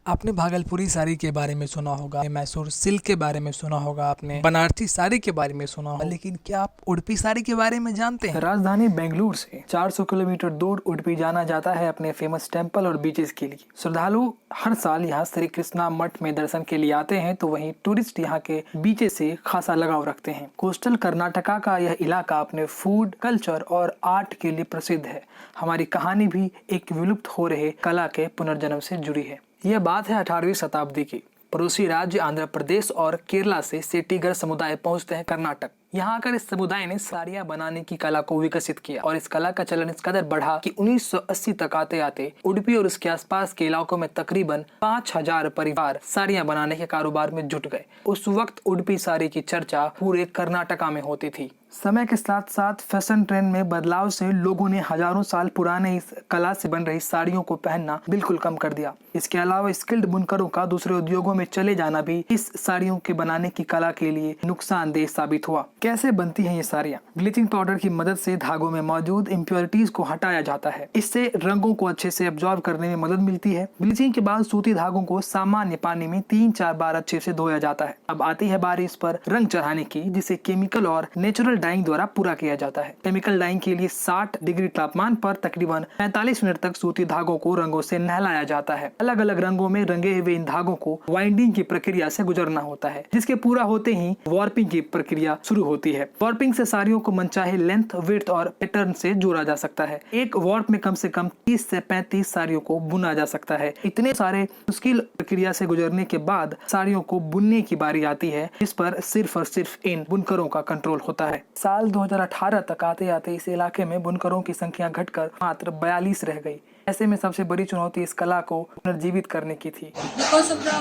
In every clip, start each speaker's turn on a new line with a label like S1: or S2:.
S1: आपने भागलपुरी साड़ी के बारे में सुना होगा, मैसूर सिल्क के बारे में सुना होगा, आपने बनारसी साड़ी के बारे में सुना होगा, लेकिन क्या आप उडुपी साड़ी के बारे में जानते हैं?
S2: राजधानी बेंगलुरु से 400 किलोमीटर दूर उडुपी जाना जाता है अपने फेमस टेंपल और बीचेस के लिए। श्रद्धालु हर साल यहाँ श्री कृष्णा मठ में दर्शन के लिए आते हैं, तो वहीं टूरिस्ट यहाँ के बीचेस से खासा लगाव रखते हैं। कोस्टल कर्नाटका का यह इलाका अपने फूड, कल्चर और आर्ट के लिए प्रसिद्ध है। हमारी कहानी भी एक विलुप्त हो रहे कला के पुनर्जन्म से जुड़ी है। यह बात है 18वीं शताब्दी की। पड़ोसी राज्य आंध्र प्रदेश और केरला से सेटीगर समुदाय पहुंचते हैं कर्नाटक। यहाँ आकर इस समुदाय ने साड़ियाँ बनाने की कला को विकसित किया और इस कला का चलन इस कदर बढ़ा कि 1980 तक आते आते उडुपी और उसके आसपास के इलाकों में तकरीबन 5000 परिवार साड़ियाँ बनाने के कारोबार में जुट गए। उस वक्त उडुपी साड़ी की चर्चा पूरे कर्नाटका में होती थी। समय के साथ साथ फैशन ट्रेंड में बदलाव से लोगों ने हजारों साल पुराने इस कला से बन रही साड़ियों को पहनना बिल्कुल कम कर दिया। इसके अलावा स्किल्ड बुनकरों का दूसरे उद्योगों में चले जाना भी इस साड़ियों के बनाने की कला के लिए नुकसानदेह साबित हुआ। कैसे बनती हैं ये साड़ियाँ? ब्लीचिंग पाउडर की मदद से धागों में मौजूद इम्प्योरिटीज को हटाया जाता है। इससे रंगों को अच्छे से एब्जॉर्ब करने में मदद मिलती है। ब्लीचिंग के बाद सूती धागों को सामान्य पानी में 3-4 बार अच्छे से धोया जाता है। अब आती है बारी इस पर रंग चढ़ाने की, जिसे केमिकल और नेचुरल डाइंग द्वारा पूरा किया जाता है। केमिकल डाइंग के लिए 60 डिग्री तापमान पर तकरीबन 45 मिनट तक सूती धागों को रंगों से नहलाया जाता है। अलग अलग रंगों में रंगे हुए इन धागों को वाइंडिंग की प्रक्रिया से गुजरना होता है, जिसके पूरा होते ही वार्पिंग की प्रक्रिया शुरू होती है। वार्पिंग से साड़ियों को मनचाहे लेंथ, विड्थ और पैटर्न से जोड़ा जा सकता है। एक वार्प में कम से कम 30 से 35 साड़ियों को बुना जा सकता है। इतने सारे मुश्किल प्रक्रिया से गुजरने के बाद साड़ियों को बुनने की बारी आती है, जिस पर सिर्फ और सिर्फ इन बुनकरों का कंट्रोल होता है। साल 2018 तक आते आते इस इलाके में बुनकरों की संख्या घटकर मात्र 42 रह गई। ऐसे में सबसे बड़ी चुनौती इस कला को पुनर्जीवित करने की थी।
S3: Because of the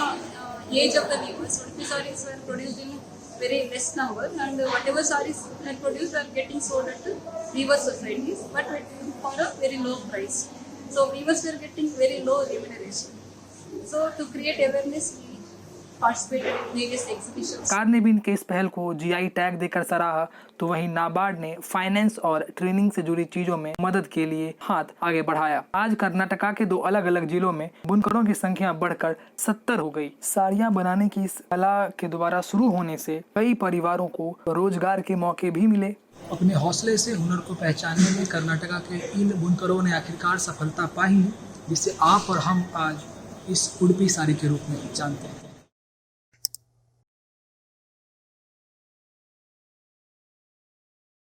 S3: age of the weavers, Udupi sarees were produced in very less number, and whatever sarees were produced are getting sold at the weaver societies, but for a very low price. So weavers were getting very low remuneration. So to create awareness, we participated in various exhibitions.
S2: सरकार ने भी इनके इस पहल को GI tag देकर सराहा, तो वहीं नाबार्ड ने फाइनेंस और ट्रेनिंग से जुड़ी चीजों में मदद के लिए हाथ आगे बढ़ाया। आज कर्नाटका के 2 अलग अलग जिलों में बुनकरों की संख्या बढ़कर 70 हो गई। साड़ियाँ बनाने की इस कला के दोबारा शुरू होने से कई परिवारों को रोजगार के मौके भी मिले।
S4: अपने हौसले से हुनर को पहचानने में कर्नाटका के इन बुनकरों ने आखिरकार सफलता पाई, जिसे आप और हम आज इस उडुपी साड़ी के रूप में जानते हैं।